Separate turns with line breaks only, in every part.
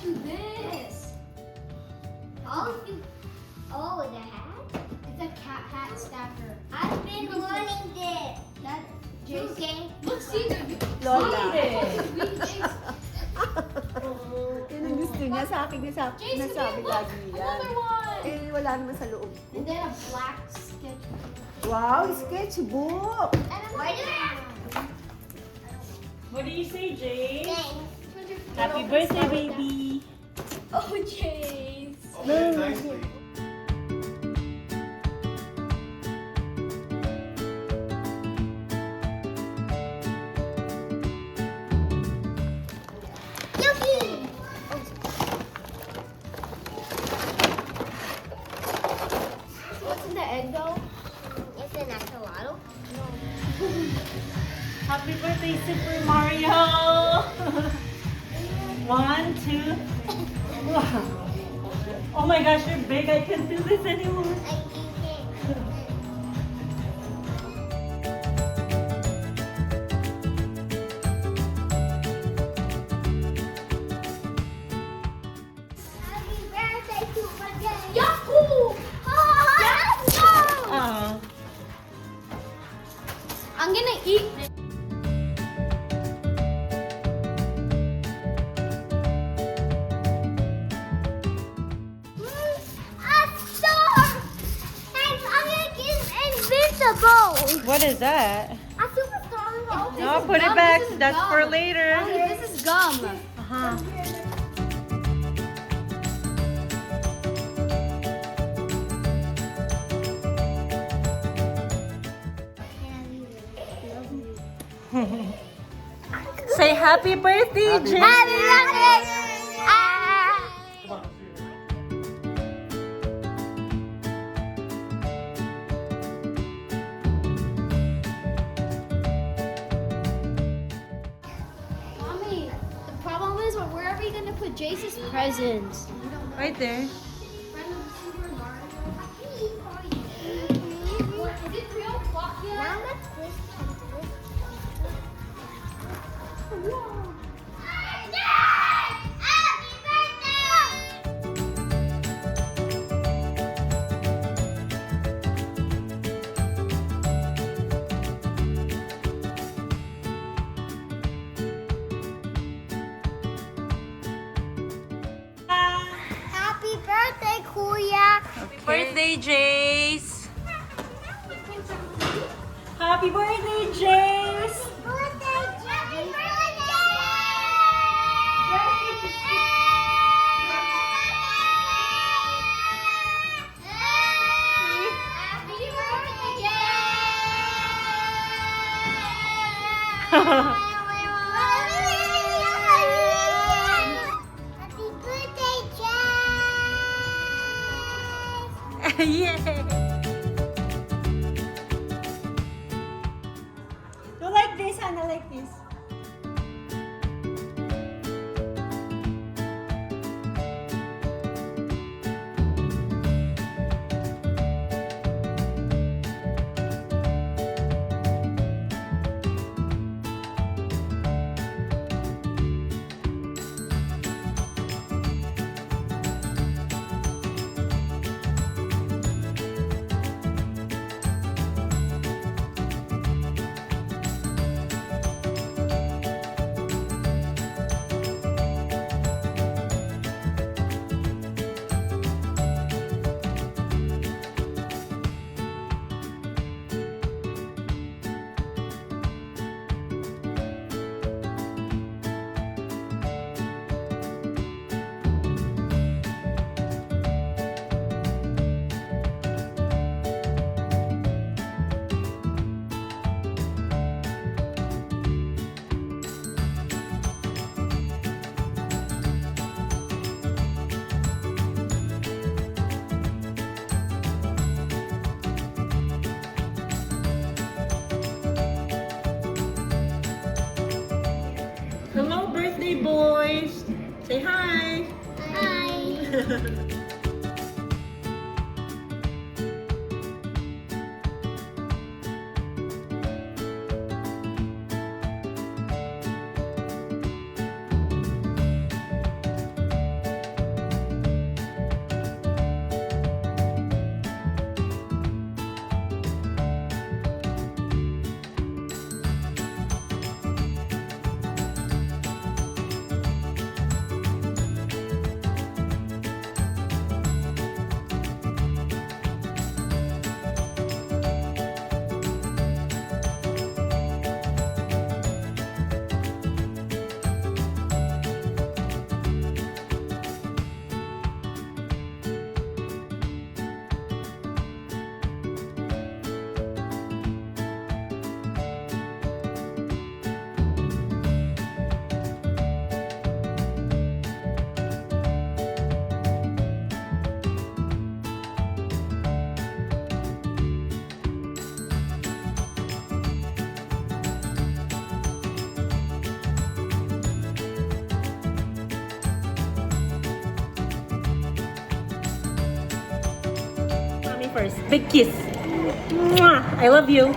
you this.
Oh, the hat?
It's a cat hat stacker.
I've been wanting this.
That
Okay.
Look, Caesar, you
Lola.
Jason,
Yun ang gusto niya sa akin,
Jason,
nasabi
look,
lagi yan.
another one.
Eh, wala naman sa loob.
And then a black sketch.
Wow, sketchbook!
And
Why do I have
What do you say, Jay?
things?
Happy birthday, baby.
Oh, Jace.
Okay, nicely.
Yucky!
What's in the end though?
It's an axolotl.
Happy birthday, Super Mario. 1, 2. Wow. Oh my gosh, you're big. I can't do this anymore.
I think it. Happy birthday to Rajay!
Yahoo!
Oh, let's go!
Oh.
I'm gonna eat.
A star! I'm gonna get invincible!
What is that?
A superstar!
No,
is
put it
gum,
back.
this is
That's
gum.
for later.
Mommy, this is gum.
Uh-huh. Say happy birthday, Jay.
Happy birthday! Ah.
Mommy, the problem is, where are we gonna put Jace's presents?
Right there.
Is it 3 o'clock yet?
Now let's twist and twist. Happy birthday! Happy birthday, Kuya!
Happy birthday, Jace. Happy birthday, Jace.
Birthday, Happy birthday, Jay!
Yeah. You like this, Hannah? Like this? Hello, birthday boys. Say hi.
Hi!
yours. Big kiss. Mwah! I love you.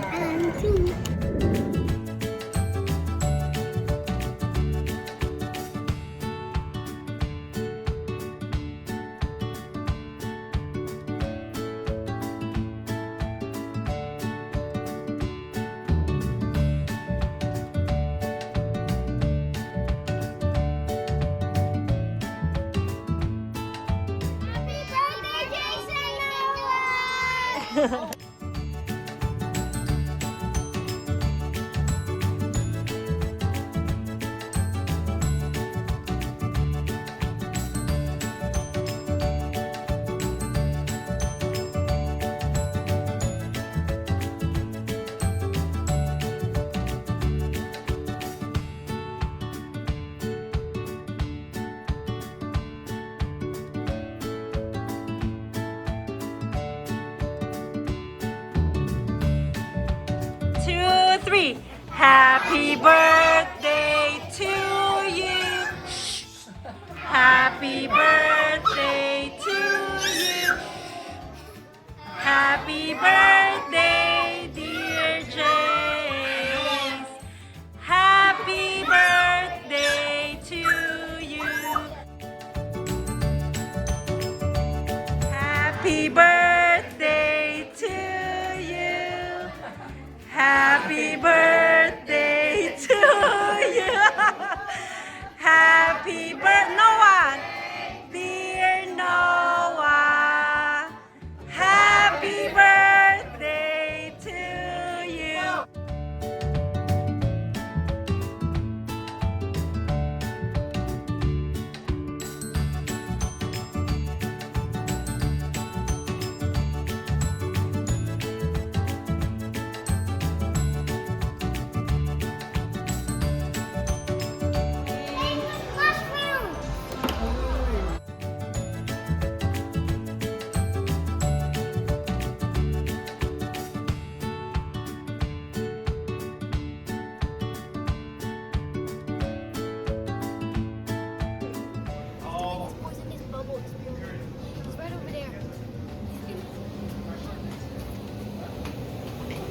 Two, three. Happy birthday to you. Shh. Happy birthday to you. Happy birthday, dear Jace. Happy birthday to you. Happy birthday to you. Happy birthday to you. Happy birthday, Noah. Dear Noah. Happy birthday to you.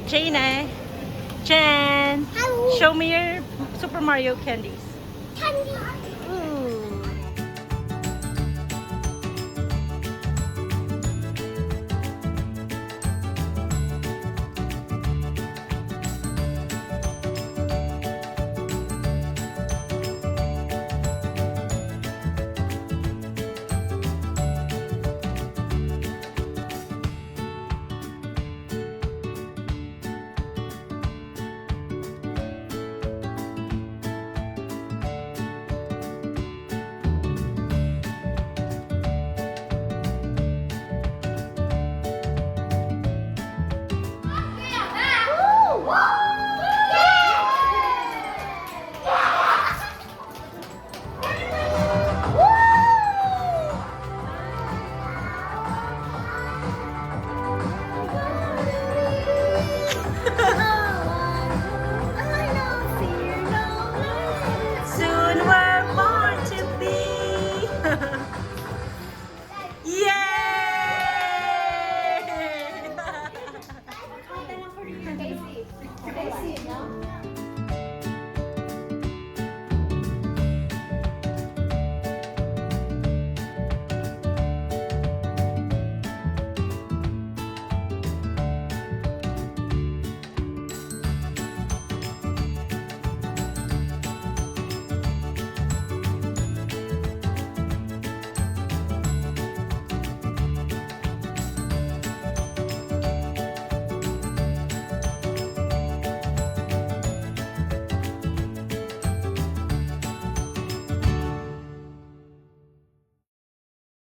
Jane, Jen,
Hello.
show me your Super Mario candies.
Candy.
Ooh. Soon we're born to be. Yay!
Casey, no?